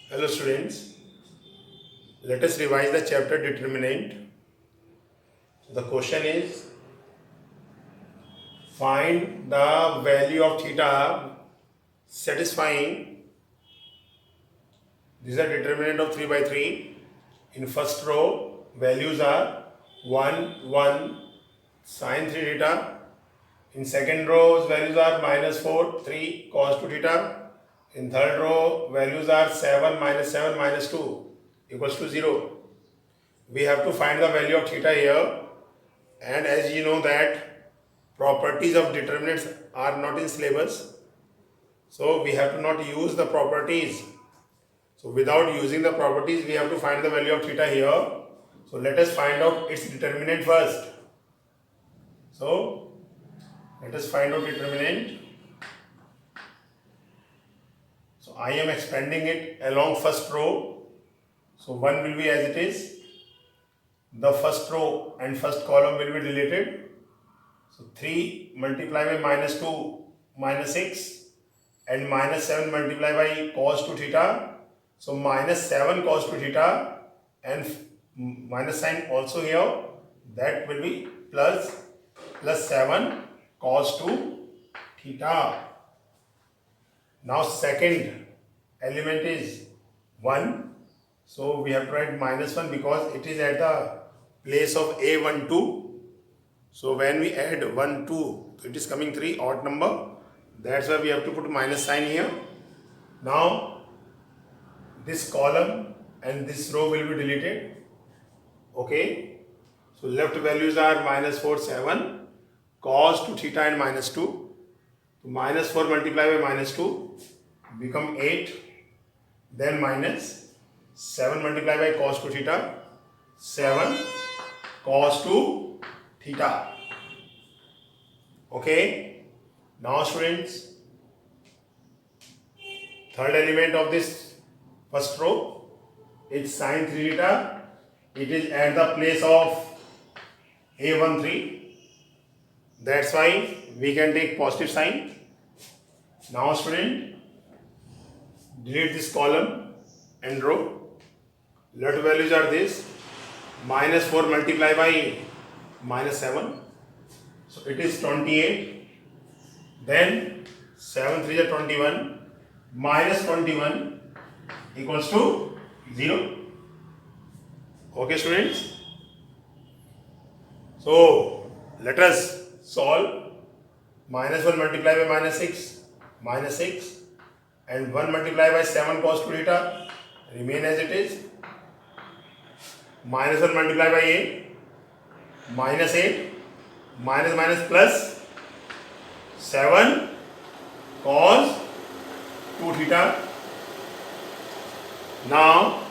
Hello students, let us revise the chapter determinant. The question is find the value of theta satisfying. This is a determinant of 3 by 3. In first row values are 1, 1 sine 3 theta. In second row values are minus 4, 3 cos 2 theta. In third row values are 7 minus 2 equals to 0. We have to find the value of theta here, and as you know that properties of determinants are not in syllabus, so we have to not use the properties. So without using the properties we have to find the value of theta here. So let us find out its determinant first. So let us find out determinant. So I am expanding it along first row. So 1 will be as it is. The first row and first column will be deleted. So 3 multiplied by minus 2 minus 6 and minus 7 multiplied by cos 2 theta. So minus 7 cos 2 theta and minus sign also here, that will be plus 7 cos 2 theta. Now second element is 1. So we have to write minus 1 because it is at the place of A12. So when we add 1, 2, it is coming 3 odd number. That's why we have to put minus sign here. Now this column and this row will be deleted. Okay. So left values are minus 4, 7, cos 2 theta and minus 2. So minus 4 multiplied by minus 2 become 8. Then minus 7 multiplied by cos 2 theta, 7 cos 2 theta. Okay. Now students, third element of this first row is sine 3 theta. It is at the place of A13. That's why we can take positive sign. Now student, delete this column and row. Left values are this: minus 4 multiplied by minus 7. So it is 28. Then 7 3 is 21. Minus 21 equals to 0. Okay students. So let us solve. Minus 1 multiplied by minus 6 and 1 multiplied by 7 cos 2 theta remain as it is. Minus 1 multiplied by 8 minus 8 minus plus 7 cos 2 theta. Now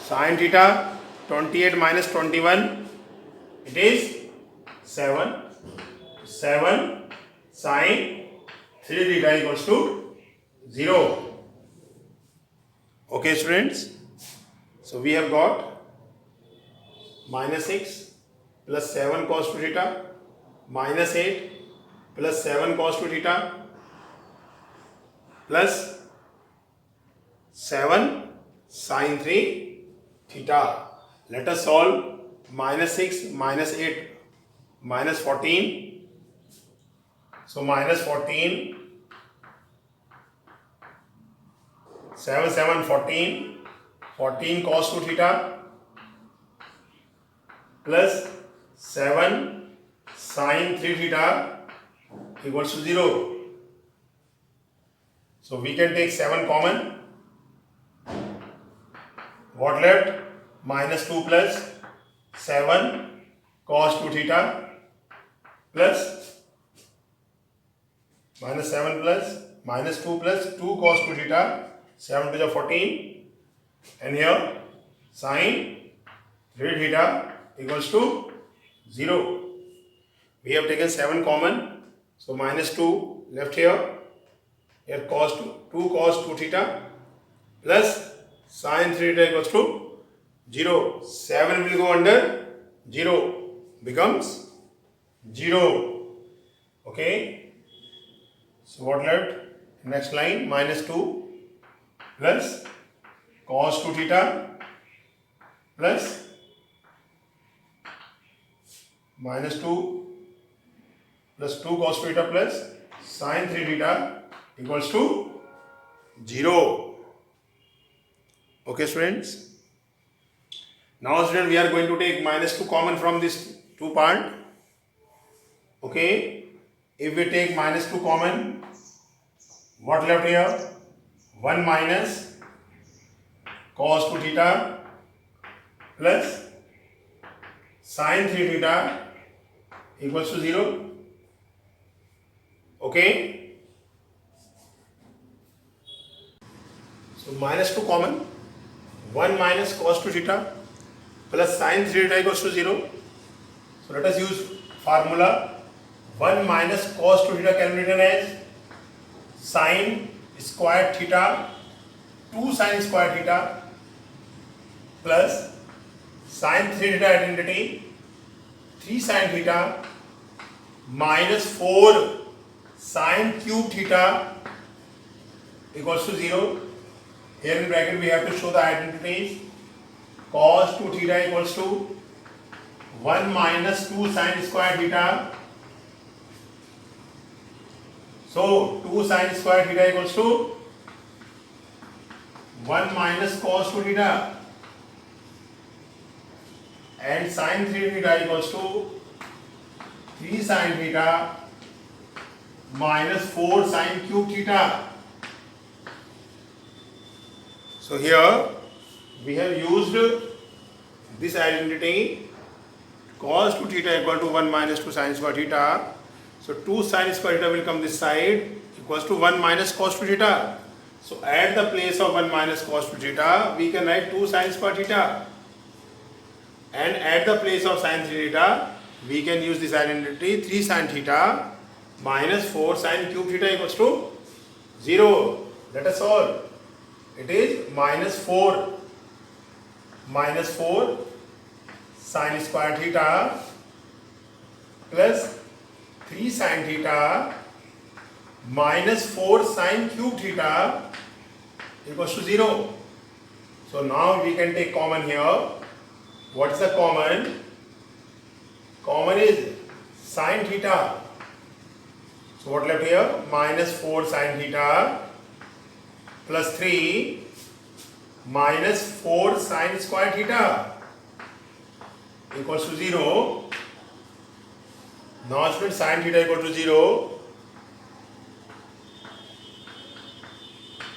sin theta 28 minus 21, it is 7 sin 3 theta equals to 0. Okay students, so we have got minus 6 plus 7 cos 2 theta minus 8 plus 7 cos 2 theta plus 7 sin 3 theta. Let us solve. Minus 6 minus 8 minus 14. So minus 14, 7 7 14, 14 cos 2 theta plus 7 sin 3 theta equals to 0. So we can take 7 common. What left? Minus 2 plus 7 cos 2 theta plus minus 7 plus minus 2 plus 2 cos 2 theta, 7 to the 14, and here sin 3 theta equals to 0. We have taken 7 common, so minus 2 left here. Here cos 2 cos 2 theta plus sin 3 theta equals to 0. 7 will go under 0, becomes 0. Okay. So what left? Next line, minus 2 plus cos 2 theta plus minus 2 plus 2 cos 2 theta plus sin 3 theta equals to 0. Okay students. Now student, we are going to take minus 2 common from this 2 part. Okay. If we take minus 2 common, what left here? 1 minus cos 2 theta plus sin 3 theta equals to 0. Okay. So minus 2 common, 1 minus cos 2 theta plus sin 3 theta equals to 0. So let us use formula. 1 minus cos 2 theta can be written as sin square theta 2 sin square theta plus sin 3 theta identity 3 sin theta minus 4 sin cube theta equals to 0. Here in bracket we have to show the identities. Cos 2 theta equals to 1 minus 2 sin square theta. So 2 sin square theta equals to 1 minus cos 2 theta and sin 3 theta equals to 3 sin theta minus 4 sin cube theta. So here we have used this identity. Cos 2 theta equal to 1 minus 2 sin square theta. So 2 sin square theta will come this side equals to 1 minus cos 2 theta. So at the place of 1 minus cos 2 theta, we can write 2 sin square theta. And at the place of sin 3 theta, we can use this identity 3 sin theta minus 4 sin cube theta equals to 0. Let us solve. It is minus 4 sin square theta plus 3 sin theta minus 4 sin cube theta equals to 0. So now we can take common here. What is the common? Common is sin theta. So what left here? Minus 4 sin theta plus 3 minus 4 sin square theta equals to 0. Now student, sin theta equal to 0.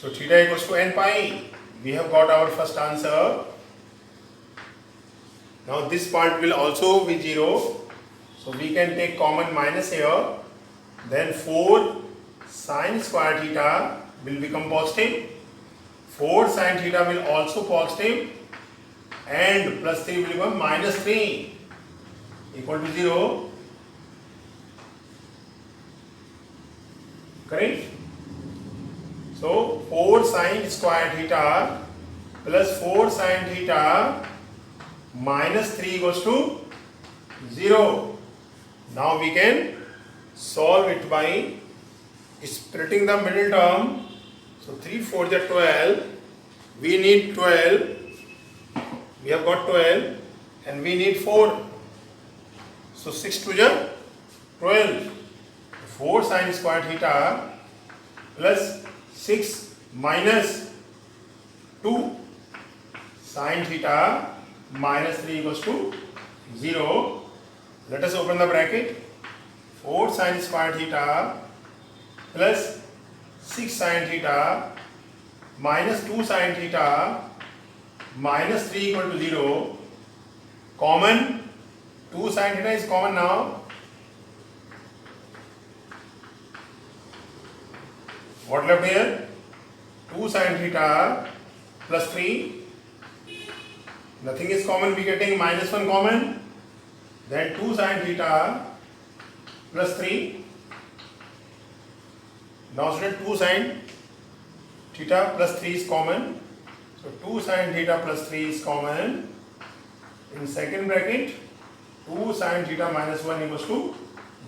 So theta equals to n pi. We have got our first answer. Now this part will also be 0. So we can take common minus here. Then 4 sin square theta will become positive. 4 sin theta will also positive. And plus 3 will become minus 3 equal to 0. Correct? So 4 sin square theta plus 4 sin theta minus 3 equals to 0. Now we can solve it by splitting the middle term. So 3 4 is 12. We need 12. We have got 12 and we need 4. So 6 2 is 12. 4 sin square theta plus 6 minus 2 sin theta minus 3 equals to 0. Let us open the bracket. 4 sin square theta plus 6 sin theta minus 2 sin theta minus 3 equal to 0. Common. 2 sin theta is common now. What left here? 2 sin theta plus 3. Nothing is common. We are getting minus 1 common. Then 2 sin theta plus 3. Now student, 2 sin theta plus 3 is common. So 2 sin theta plus 3 is common. In second bracket, 2 sin theta minus 1 equals to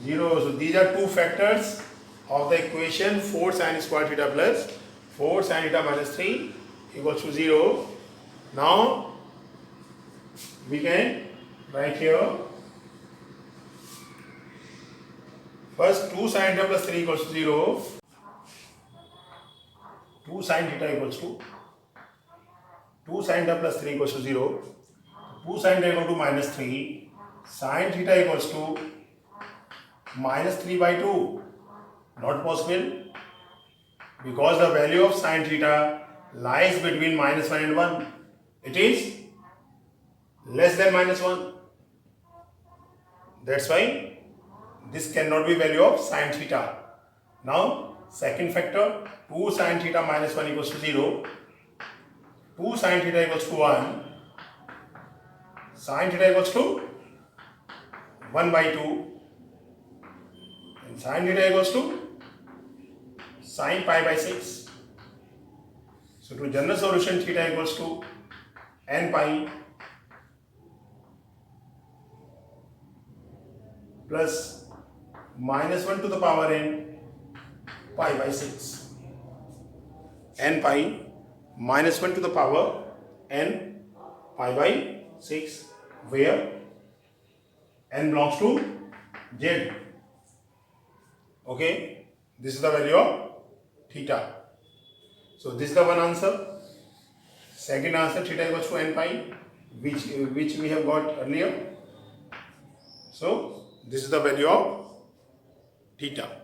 0. So these are two factors of the equation 4 sin square theta plus 4 sin theta minus 3 equals to 0. Now we can write here first 2 sin theta plus 3 equals to 0. 2 sin theta equals to 2 sin theta plus 3 equals to 0. 2 sin theta equal to minus 3. Sin theta equals to minus 3 by 2. Not possible, because the value of sin theta lies between minus 1 and 1. It is less than minus 1. That's why this cannot be value of sin theta. Now second factor, 2 sin theta minus 1 equals to 0. 2 sin theta equals to 1. Sin theta equals to 1 by 2. And sin theta equals to sin pi by 6. So to general solution, theta equals to n pi plus minus 1 to the power n pi by 6. N pi minus 1 to the power n pi by 6, where n belongs to z. Okay, this is the value of theta. So this is the one answer. Second answer, theta equals to n pi, which we have got earlier. So this is the value of theta.